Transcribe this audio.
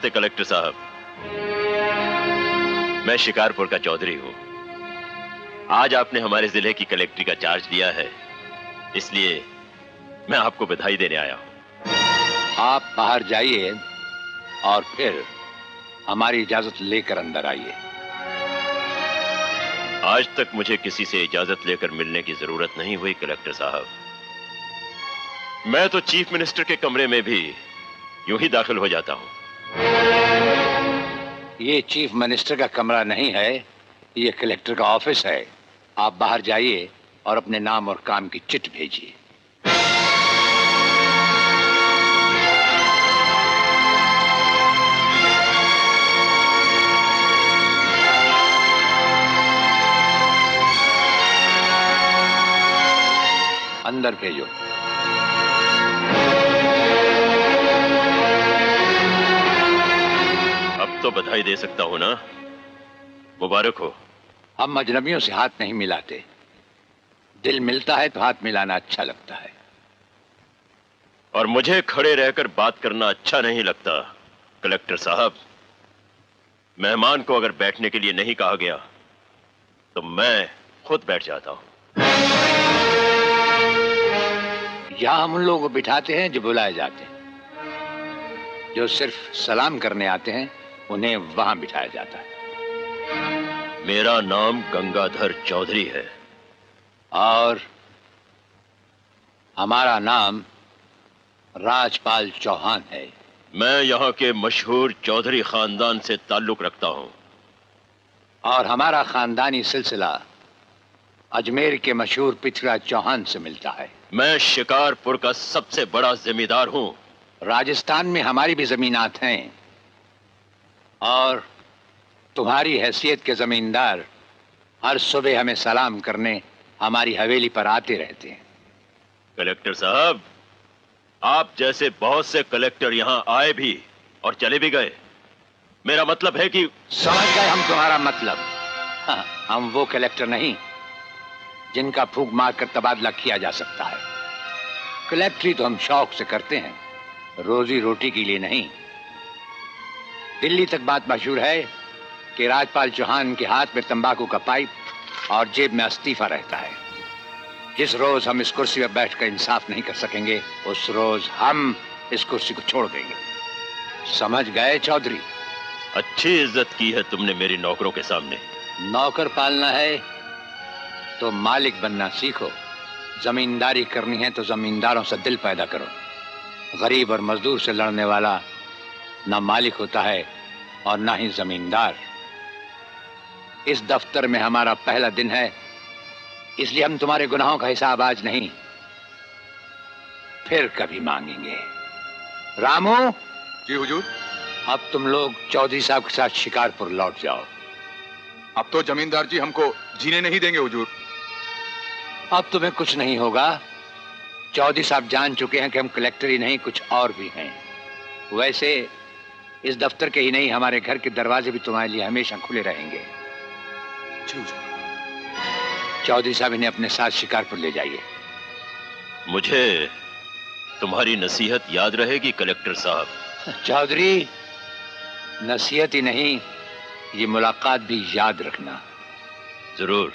नमस्ते कलेक्टर साहब, मैं शिकारपुर का चौधरी हूं। आज आपने हमारे जिले की कलेक्ट्री का चार्ज लिया है, इसलिए मैं आपको बधाई देने आया हूं। आप बाहर जाइए और फिर हमारी इजाजत लेकर अंदर आइए। आज तक मुझे किसी से इजाजत लेकर मिलने की जरूरत नहीं हुई कलेक्टर साहब। मैं तो चीफ मिनिस्टर के कमरे में भी यूं ही दाखिल हो जाता हूं। ये चीफ मिनिस्टर का कमरा नहीं है, ये कलेक्टर का ऑफिस है। आप बाहर जाइए और अपने नाम और काम की चिट भेजिए। अंदर भेजो। अब तो बधाई दे सकता हूं ना? मुबारक हो। हम अजनबियों से हाथ नहीं मिलाते। दिल मिलता है तो हाथ मिलाना अच्छा लगता है। और मुझे खड़े रहकर बात करना अच्छा नहीं लगता कलेक्टर साहब। मेहमान को अगर बैठने के लिए नहीं कहा गया तो मैं खुद बैठ जाता हूं। यहां हम उन लोगों को बिठाते हैं जो बुलाए जाते हैं। जो सिर्फ सलाम करने आते हैं उन्हें वहां बिठाया जाता है। मेरा नाम गंगाधर चौधरी है। और हमारा नाम राजपाल चौहान है। मैं यहाँ के मशहूर चौधरी खानदान से ताल्लुक रखता हूँ। और हमारा खानदानी सिलसिला अजमेर के मशहूर पृथ्वीराज चौहान से मिलता है। मैं शिकारपुर का सबसे बड़ा जमींदार हूँ। राजस्थान में हमारी भी जमीनात हैं और तुम्हारी हैसियत के जमींदार हर सुबह हमें सलाम करने हमारी हवेली पर आते रहते हैं। कलेक्टर साहब, आप जैसे बहुत से कलेक्टर यहाँ आए भी और चले भी गए। मेरा मतलब है कि समझ गए हम तुम्हारा मतलब। हाँ, हम वो कलेक्टर नहीं जिनका फूंक मारकर तबादला किया जा सकता है। कलेक्टरी तो हम शौक से करते हैं, रोजी रोटी के लिए नहीं। दिल्ली तक बात मशहूर है कि राजपाल चौहान के हाथ में तंबाकू का पाइप और जेब में इस्तीफा रहता है। जिस रोज हम इस कुर्सी पर बैठकर इंसाफ नहीं कर सकेंगे उस रोज हम इस कुर्सी को छोड़ देंगे। समझ गए चौधरी? अच्छी इज्जत की है तुमने मेरी नौकरों के सामने। नौकर पालना है तो मालिक बनना सीखो। जमींदारी करनी है तो जमींदारों से दिल पैदा करो। गरीब और मजदूर से लड़ने वाला ना मालिक होता है और ना ही जमींदार। इस दफ्तर में हमारा पहला दिन है, इसलिए हम तुम्हारे गुनाहों का हिसाब आज नहीं फिर कभी मांगेंगे। रामू। जी हुजूर। अब तुम लोग चौधरी साहब के साथ शिकारपुर लौट जाओ। अब तो जमींदार जी हमको जीने नहीं देंगे हुजूर। अब तुम्हें कुछ नहीं होगा। चौधरी साहब जान चुके हैं कि हम कलेक्टर ही नहीं कुछ और भी हैं। वैसे इस दफ्तर के ही नहीं हमारे घर के दरवाजे भी तुम्हारे लिए हमेशा खुले रहेंगे। चौधरी साहब इन्हें अपने साथ शिकारपुर ले जाइए। मुझे तुम्हारी नसीहत याद रहेगी कलेक्टर साहब। चौधरी, नसीहत ही नहीं ये मुलाकात भी याद रखना। जरूर।